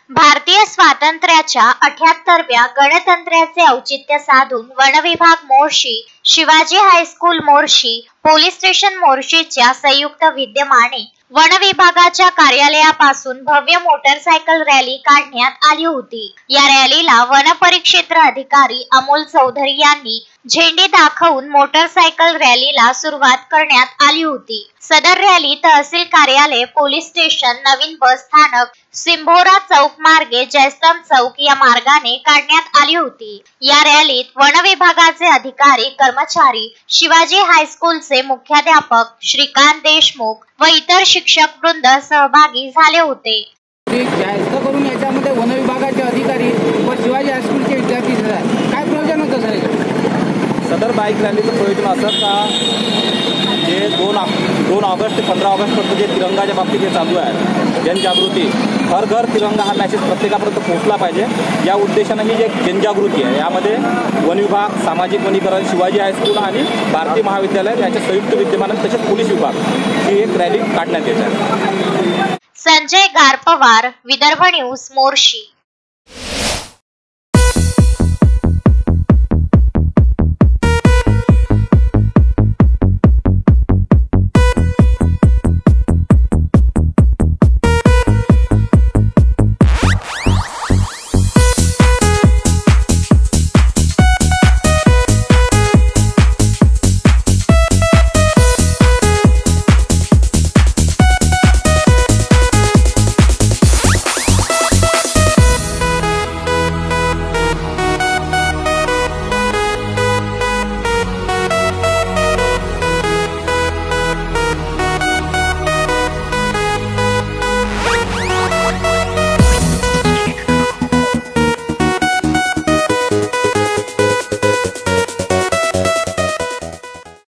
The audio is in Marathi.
भारतीय स्वातंत्र्याच्या 78व्या गणतंत्राचे औचित्य साधून वनविभाग Morshi, Shivaji high school Morshi, police station मोर्शीच्या संयुक्त विद्यमाने वन विभागाच्या कार्यालयापासून भव्य मोटरसायकल रॅली काढण्यात आली होती। या रॅलीला वन परिक्षेत्र अधिकारी अमोल चौधरी यांनी झेंडे दाखवून मोटरसायकल रॅलीला सुरुवात करण्यात आली होती। सदर रॅली तहसील कार्यालय, पोलीस स्टेशन, नवीन बस स्थानक, सिंभोरा चौक मार्गे जयस्तंभ चौक या मार्गाने काढण्यात आली होती। या रॅलीत वन विभागाचे अधिकारी, कर्मचारी, शिवाजी हायस्कूलचे मुख्याध्यापक श्रीकांत देशमुख व इतर शिक्षक वृंद सहभागी झाले होते। जास्त करून याच्यामध्ये वन विभागाचे अधिकारी व शिवाजी हायस्कूलचे विद्यार्थी काय प्रयोजन होतं सर? सदर बाईक रॅलीचं प्रयोजन असं का जे 2 ऑगस्ट ते 15 ऑगस्टपर्यंत जे तिरंगाच्या बाबतीत जे चालू आहे जनजागृती, हर घर तिरंगा हा मॅसेज प्रत्येकापर्यंत पोहोचला पाहिजे या उद्देशानं ही जे जनजागृती आहे यामध्ये वन विभाग, सामाजिक वनीकरण, शिवाजी हायस्कूल आणि भारतीय महाविद्यालय याच्या संयुक्त विद्यमानं तसेच पोलीस विभाग ही एक रॅली काढण्यात येत आहे। संजय गारपवार, विदर्भ न्यूज, मोर्शी।